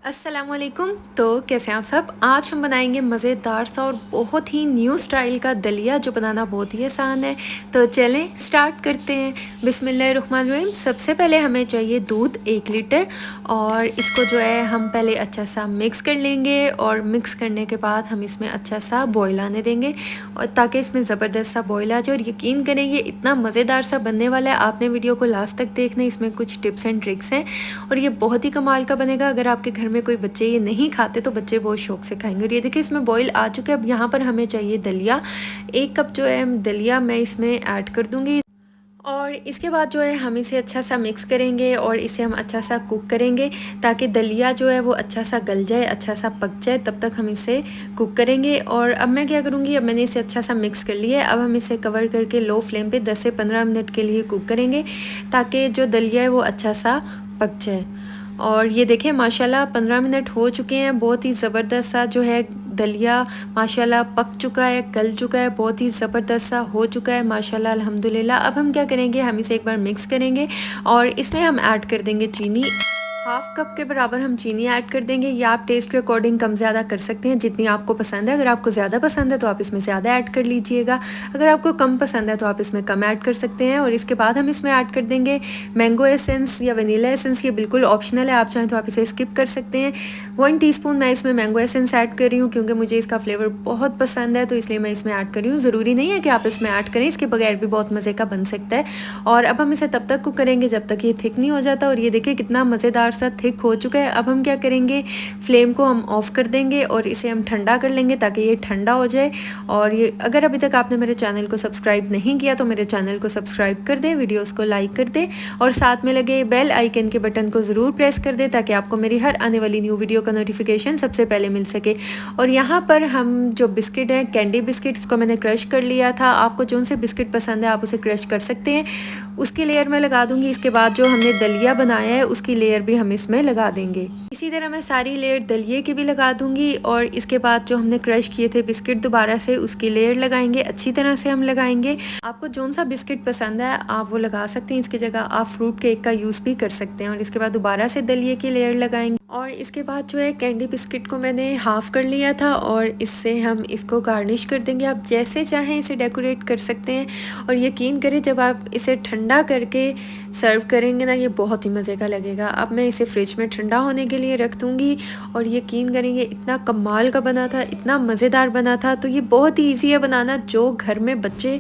अस्सलामुअलैकुम। तो कैसे हैं आप सब। आज हम बनाएंगे मज़ेदार सा और बहुत ही न्यू स्टाइल का दलिया जो बनाना बहुत ही आसान है। तो चलें स्टार्ट करते हैं। बिस्मिल्लाहिर्रहमानिर्रहीम। सबसे पहले हमें चाहिए दूध 1 लीटर और इसको जो है हम पहले अच्छा सा मिक्स कर लेंगे और मिक्स करने के बाद हम इसमें अच्छा सा बॉयल आने देंगे और ताकि इसमें ज़बरदस्त सा बॉयल आ जाए। और यकीन करें ये इतना मज़ेदार सा बनने वाला है, आपने वीडियो को लास्ट तक देखना, इसमें कुछ टिप्स एंड ट्रिक्स हैं और ये बहुत ही कमाल का बनेगा। अगर आपके घर में कोई बच्चे ये नहीं खाते तो बच्चे बहुत शौक से खाएंगे। और ये देखिए इसमें बॉईल आ चुके हैं। अब यहाँ पर हमें चाहिए दलिया। 1 कप जो है दलिया मैं इसमें ऐड कर दूँगी और इसके बाद जो है हम इसे अच्छा सा मिक्स करेंगे और इसे हम अच्छा सा कुक करेंगे ताकि दलिया जो है वो अच्छा सा गल जाए, अच्छा सा पक जाए। तब तक हम इसे कुक करेंगे। और अब मैं क्या करूँगी, अब मैंने इसे अच्छा सा मिक्स कर लिया है। अब हम इसे कवर करके लो फ्लेम पे 10 से 15 मिनट के लिए कुक करेंगे ताकि जो दलिया है वो अच्छा सा पक जाए। और ये देखें माशाल्लाह 15 मिनट हो चुके हैं। बहुत ही ज़बरदस्त सा जो है दलिया माशाल्लाह पक चुका है, गल चुका है, बहुत ही ज़बरदस्त सा हो चुका है माशाल्लाह अल्हम्दुलिल्लाह। अब हम क्या करेंगे, हम इसे एक बार मिक्स करेंगे और इसमें हम ऐड कर देंगे चीनी। 1/2 कप के बराबर हम चीनी ऐड कर देंगे। या आप टेस्ट के अकॉर्डिंग कम ज़्यादा कर सकते हैं जितनी आपको पसंद है। अगर आपको ज़्यादा पसंद है तो आप इसमें ज़्यादा ऐड कर लीजिएगा, अगर आपको कम पसंद है तो आप इसमें कम ऐड कर सकते हैं। और इसके बाद हम इसमें ऐड कर देंगे मैंगो एसेंस या वनीला एसेंस। ये बिल्कुल ऑप्शनल है, आप चाहें तो आप इसे स्किप कर सकते हैं। 1 टीस्पून मैं इसमें मैंगो एसेंस ऐड कर रही हूँ क्योंकि मुझे इसका फ्लेवर बहुत पसंद है, तो इसलिए मैं इसमें ऐड कर रही हूँ। ज़रूरी नहीं है कि आप इसमें ऐड करें, इसके बगैर भी बहुत मज़े का बन सकता है। और अब हम इसे तब तक कुक करेंगे जब तक ये थिक नहीं हो जाता। और ये देखिए कितना मज़ेदार सा थिक हो चुका है। अब हम क्या करेंगे, फ्लेम को हम ऑफ़ कर देंगे और इसे हम ठंडा कर लेंगे ताकि ये ठंडा हो जाए। और ये अगर अभी तक आपने मेरे चैनल को सब्सक्राइब नहीं किया तो मेरे चैनल को सब्सक्राइब कर दें, वीडियोस को लाइक कर दें और साथ में लगे बेल आइकन के बटन को ज़रूर प्रेस कर दें ताकि आपको मेरी हर आने वाली न्यू वीडियो का नोटिफिकेशन सबसे पहले मिल सके। और यहाँ पर हम जो बिस्किट है, कैंडी बिस्किट, इसको मैंने क्रश कर लिया था। आपको जो से बिस्किट पसंद है आप उसे क्रश कर सकते हैं। उसकी लेयर मैं लगा दूंगी। इसके बाद जो हमने दलिया बनाया है उसकी लेयर भी हम इसमें लगा देंगे। इसी तरह मैं सारी लेयर दलिये की भी लगा दूंगी और इसके बाद जो हमने क्रश किए थे बिस्किट दोबारा से उसकी लेयर लगाएंगे। अच्छी तरह से हम लगाएंगे। आपको जो सा बिस्किट पसंद है आप वो लगा सकते हैं। इसकी जगह आप फ्रूट केक का यूज़ भी कर सकते हैं। और इसके बाद दोबारा से दलिये की लेयर लगाएंगे। और इसके बाद जो है कैंडी बिस्किट को मैंने हाफ़ कर लिया था और इससे हम इसको गार्निश कर देंगे। आप जैसे चाहें इसे डेकोरेट कर सकते हैं। और यकीन करें जब आप इसे ठंडा करके सर्व करेंगे ना, ये बहुत ही मज़े का लगेगा। अब मैं इसे फ्रिज में ठंडा होने के लिए रख दूँगी। और यकीन करेंगे इतना कमाल का बना था, इतना मज़ेदार बना था। तो ये बहुत ही ईजी है बनाना। जो घर में बच्चे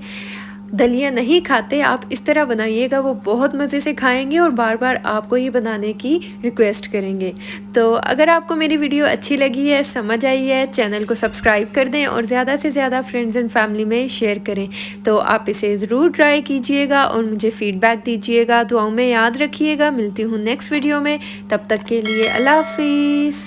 दलिया नहीं खाते आप इस तरह बनाइएगा, वो बहुत मज़े से खाएंगे और बार बार आपको ये बनाने की रिक्वेस्ट करेंगे। तो अगर आपको मेरी वीडियो अच्छी लगी है, समझ आई है, चैनल को सब्सक्राइब कर दें और ज़्यादा से ज़्यादा फ्रेंड्स एंड फैमिली में शेयर करें। तो आप इसे ज़रूर ट्राई कीजिएगा और मुझे फ़ीडबैक दीजिएगा। दुआओं में याद रखिएगा। मिलती हूँ नेक्स्ट वीडियो में, तब तक के लिए अल्लाह हाफिज़।